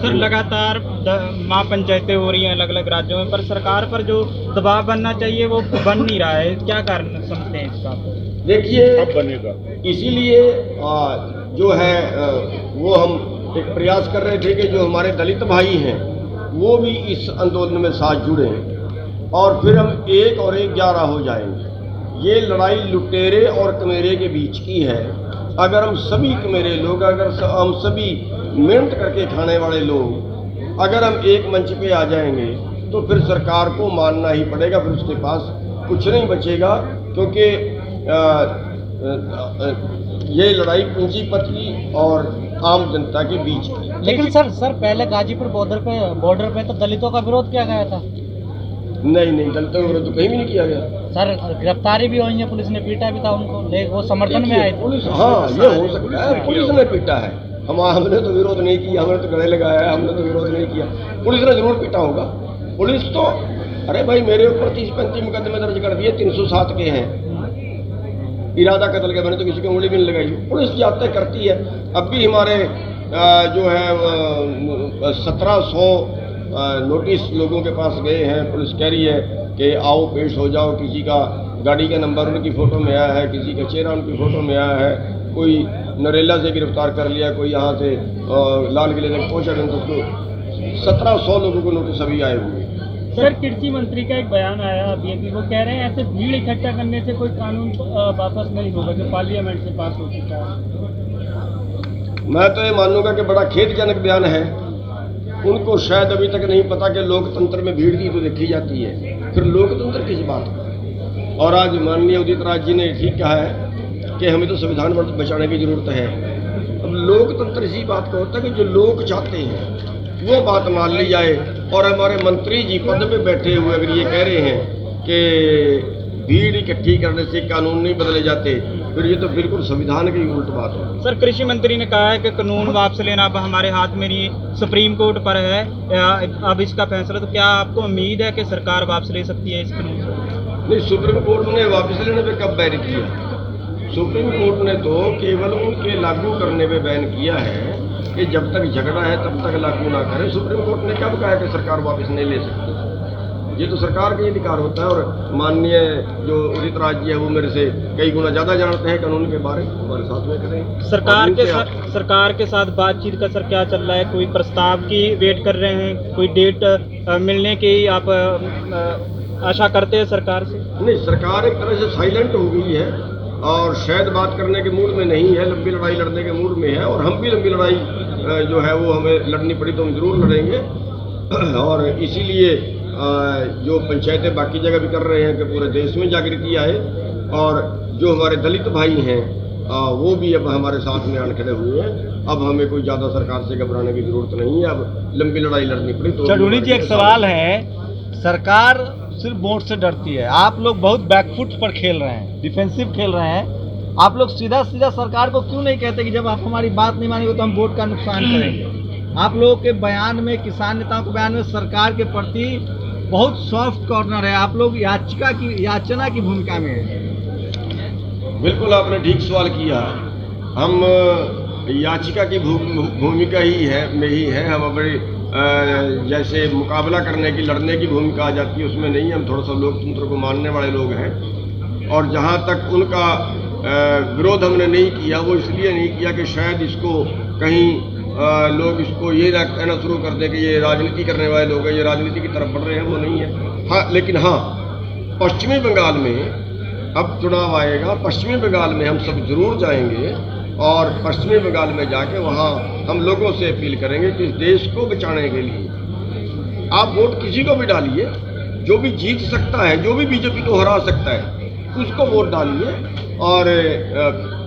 Sir लगातार माँ पंचायतें हो रही हैं अलग अलग राज्यों में, पर सरकार पर जो दबाव बनना चाहिए वो बन नहीं रहा है। क्या कारण समझते हैं इसका? देखिए, अब बनेगा। इसीलिए जो है वो हम एक प्रयास कर रहे थे कि जो हमारे दलित भाई हैं वो भी इस आंदोलन में साथ जुड़ें और फिर हम 1 और 1 11 हो जाएंगे। ये लड़ाई लुटेरे और कमेरे के बीच की है। अगर हम सभी कमेरे लोग, अगर हम सभी मेहनत करके खाने वाले लोग अगर हम एक मंच पे आ जाएंगे तो फिर सरकार को मानना ही पड़ेगा, फिर उसके पास कुछ नहीं बचेगा, क्योंकि ये लड़ाई पूंजीपति और आम जनता के बीच की। लेकिन सर पहले गाजीपुर बॉर्डर पे तो दलितों का विरोध किया गया था। नहीं, दलितों का विरोध तो कहीं भी नहीं किया गया। सर गिरफ्तारी भी हुई है, पुलिस ने पीटा भी था उनको, लेकिन वो समर्थन में आए थे। पुलिस, हाँ ये हो सकता है, पुलिस ने पीटा है। हमने तो विरोध नहीं किया, हमने तो गले लगाया है, हमने तो विरोध नहीं किया। पुलिस ने जरूर पीटा होगा। पुलिस तो, अरे भाई मेरे ऊपर 30-35 मुकदमे दर्ज कर दिए, 307 के हैं। इरादा कत्ल के, मैंने तो किसी की उंगली भी नहीं लगाई। पुलिस जाते करती है। अब भी हमारे जो है 1700 नोटिस लोगों के पास गए हैं। पुलिस कह रही है कि आओ पेश हो जाओ। किसी का गाड़ी का नंबर उनकी फ़ोटो में आया है, किसी का चेहरा उनकी फ़ोटो में आया है, कोई नरेला से गिरफ्तार कर लिया, कोई यहाँ से लाल किले तक पहुँचा गया। तो 1700 लोगों को नोटिस अभी आए हुए। सर कृषि मंत्री का एक बयान आया अभी कि वो कह रहे हैं ऐसे भीड़ इकट्ठा करने से कोई कानून वापस नहीं होगा जो पार्लियामेंट से पास हो चुका है। मैं तो ये मानूंगा कि बड़ा खेदजनक बयान है। उनको शायद अभी तक नहीं पता कि लोकतंत्र में भीड़ की तो देखी जाती है, फिर लोकतंत्र किस बात का। और आज माननीय उदित राज जी ने ठीक कहा है कि हमें तो संविधान बचाने की जरूरत है। अब लोकतंत्र इसी बात का होता है कि जो लोग चाहते हैं वो बात मान ली जाए। और हमारे मंत्री जी पद पे बैठे हुए अगर ये कह रहे हैं कि भीड़ इकट्ठी करने से कानून नहीं बदले जाते, फिर ये तो बिल्कुल संविधान की उल्ट बात है। सर कृषि मंत्री ने कहा है कि कानून वापस लेना अब हमारे हाथ में नहीं, सुप्रीम कोर्ट पर है अब इसका फैसला। तो क्या आपको उम्मीद है कि सरकार वापस ले सकती है इस कानून को? नहीं, सुप्रीम कोर्ट ने वापस लेने पे कब बैन किया? सुप्रीम कोर्ट ने तो केवल उनके लागू करने पे बैन किया है कि जब तक झगड़ा है तब तक लागू ना करें। सुप्रीम कोर्ट ने कब कहा कि सरकार वापस नहीं ले सकती? ये तो सरकार का अधिकार होता है। और माननीय जो उदित राज जी है वो मेरे से कई गुना ज़्यादा जानते हैं कानून के बारे में, हमारे साथ में करें। सरकार के साथ बातचीत का सर क्या चल रहा है? कोई प्रस्ताव की वेट कर रहे हैं? कोई डेट मिलने की आप आशा करते हैं सरकार से? नहीं, सरकार एक तरह से साइलेंट हो गई है और शायद बात करने के मूड में नहीं है, लंबी लड़ाई लड़ने के मूड में है। और हम भी लंबी लड़ाई जो है वो हमें लड़नी पड़ी तो हम जरूर लड़ेंगे। और इसीलिए जो पंचायतें बाकी जगह भी कर रहे हैं कि पूरे देश में जागृति आए। और जो हमारे दलित भाई हैं वो भी अब हमारे साथ में आन खड़े हुए हैं। अब हमें कोई ज़्यादा सरकार से घबराने की जरूरत नहीं है। अब लंबी लड़ाई लड़नी पड़ी तो। चढ़ूनी जी, एक सवाल है, सरकार सिर्फ वोट से डरती है, आप लोग बहुत बैकफुट पर खेल रहे हैं, डिफेंसिव खेल रहे हैं। आप लोग सीधा सरकार को क्यों नहीं कहते कि जब आप हमारी बात नहीं मानेंगे तो हम वोट का नुकसान करेंगे? आप लोगों के बयान में, किसान नेताओं के बयान में सरकार के प्रति बहुत सॉफ्ट कॉर्नर है। आप लोग याचना की भूमिका में है। बिल्कुल आपने ठीक सवाल किया। हम याचिका की भूमिका ही है। हम अपने जैसे मुकाबला करने की, लड़ने की भूमिका आ जाती है उसमें नहीं। हम थोड़ा सा लोकतंत्र को मानने वाले लोग हैं। और जहाँ तक उनका विरोध हमने नहीं किया, वो इसलिए नहीं किया कि शायद इसको कहीं लोग इसको ये कहना शुरू कर दें कि ये राजनीति करने वाले लोग हैं, ये राजनीति की तरफ बढ़ रहे हैं, वो नहीं है। हाँ, लेकिन हाँ, पश्चिमी बंगाल में अब चुनाव आएगा। पश्चिमी बंगाल में हम सब जरूर जाएंगे और पश्चिमी बंगाल में जाके वहाँ हम लोगों से अपील करेंगे कि इस देश को बचाने के लिए आप वोट किसी को भी डालिए, जो भी जीत सकता है, जो भी बीजेपी को हरा सकता है उसको वोट डालिए और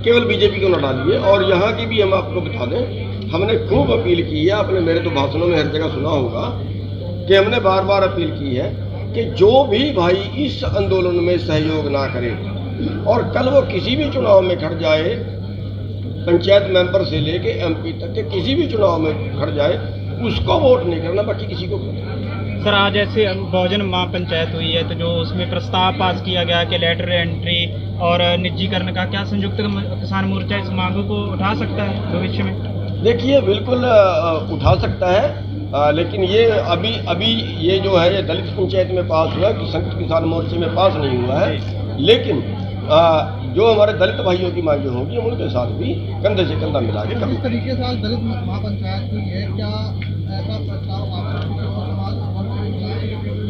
केवल बीजेपी को न डालिए। और यहाँ की भी हम आपको बता दें, हमने खूब अपील की है। आपने मेरे तो भाषणों में हर जगह सुना होगा कि हमने बार बार अपील की है कि जो भी भाई इस आंदोलन में सहयोग ना करे और कल वो किसी भी चुनाव में खड़ जाए, पंचायत मेंबर से लेके एमपी तक के किसी भी चुनाव में खड़ जाए, उसको वोट नहीं करना, बाकी किसी को। सर आज ऐसे बहुजन माह पंचायत हुई है तो जो उसमें प्रस्ताव पास किया गया कि लेटर एंट्री और निजीकरण का, क्या संयुक्त किसान मोर्चा इस मांगों को उठा सकता है भविष्य में? देखिए बिल्कुल उठा सकता है, लेकिन ये अभी ये जो है ये दलित पंचायत में पास हुआ है कि संयुक्त किसान मोर्चे में पास नहीं हुआ है। लेकिन जो हमारे दलित भाइयों की मांगें होंगी हम उनके साथ भी कंधे से कंधा मिला के जिस तरीके से आज दलित महापंचायत हुई है, क्या ऐसा प्रस्ताव आप किसी और समाज और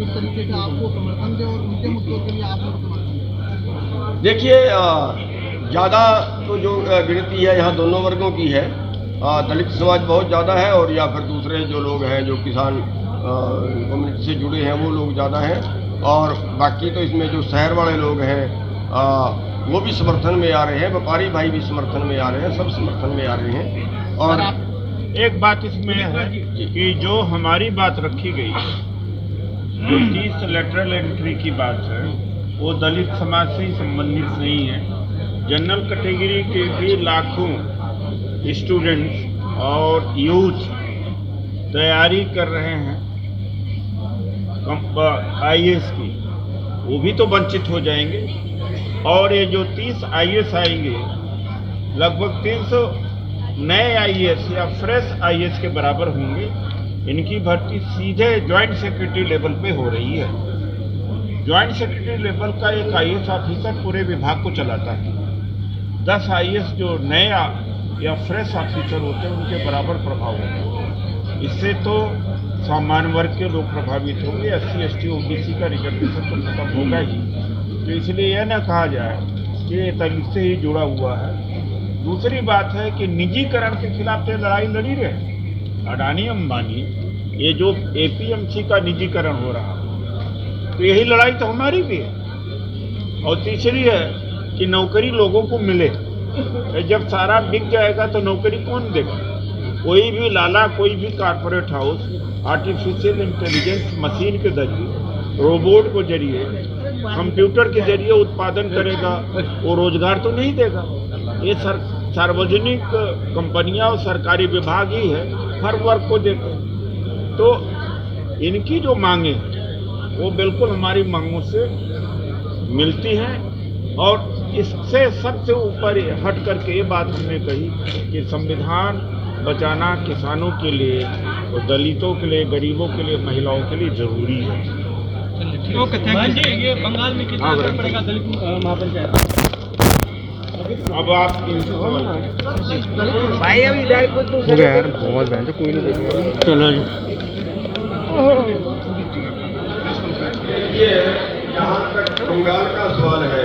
इस तरीके से आपको समर्थन दे और उनके मुद्दों के लिए आप लोग समर्थन दें? देखिए ज़्यादा तो जो गिनती है यहाँ दोनों वर्गों की है। दलित समाज बहुत ज़्यादा है और या फिर दूसरे जो लोग हैं जो किसान कम्युनिटी से जुड़े हैं वो लोग ज़्यादा हैं, और बाकी तो इसमें जो शहर वाले लोग हैं वो भी समर्थन में आ रहे हैं, व्यापारी भाई भी समर्थन में आ रहे हैं, सब समर्थन में आ रहे हैं। और एक बात इसमें है कि जो हमारी बात रखी गई, जो 30 लेटरल एंट्री की बात है, वो दलित समाज से ही संबंधित नहीं है। जनरल कैटेगरी के भी लाखों स्टूडेंट्स और यूथ तैयारी कर रहे हैं IAS की, वो भी तो वंचित हो जाएंगे। और ये जो 30 IAS आएंगे, लगभग 300 नए IAS या फ्रेश IAS के बराबर होंगे। इनकी भर्ती सीधे ज्वाइंट सेक्रेटरी लेवल पे हो रही है। ज्वाइंट सेक्रेटरी लेवल का एक IAS ऑफिसर पूरे विभाग को चलाता है। 10 IAS जो नए या फ्रेश ऑफिसर होते हैं उनके बराबर प्रभाव होगा। इससे तो सामान्य वर्ग के लोग प्रभावित होंगे, SC ST OBC का रिजर्वेशन तो खत्म होगा ही। तो इसलिए यह ना कहा जाए कि ये दलित से ही जुड़ा हुआ है। दूसरी बात है कि निजीकरण के खिलाफ तो लड़ाई लड़ी रहे। अडानी अंबानी, ये जो APMC का निजीकरण हो रहा, तो यही लड़ाई तो हमारी भी है। और तीसरी है कि नौकरी लोगों को मिले। जब सारा बिक जाएगा तो नौकरी कौन देगा? कोई भी लाला, कोई भी corporate house artificial intelligence machine के जरिए, रोबोट के जरिए, कंप्यूटर के जरिए उत्पादन करेगा, वो रोजगार तो नहीं देगा। ये सार्वजनिक कंपनियां और सरकारी विभाग ही है, हर वर्ग को देते हैं। तो इनकी जो मांगे वो बिल्कुल हमारी मांगों से मिलती हैं। और इससे सबसे ऊपर हट करके ये बात हमने कही कि संविधान बचाना किसानों के लिए और दलितों के लिए, गरीबों के लिए, महिलाओं के लिए जरूरी है। Okay, thank you. ये बंगाल में कितना असर पड़ेगा दलित महापंचायत? अब आप इनसे सवाल करें। भाई अभी इधर कुछ हो गया यार, बहुत बहन तो कोई नहीं देखेगा। चलो जी। ये जहाँ तक बंगाल का सवाल है,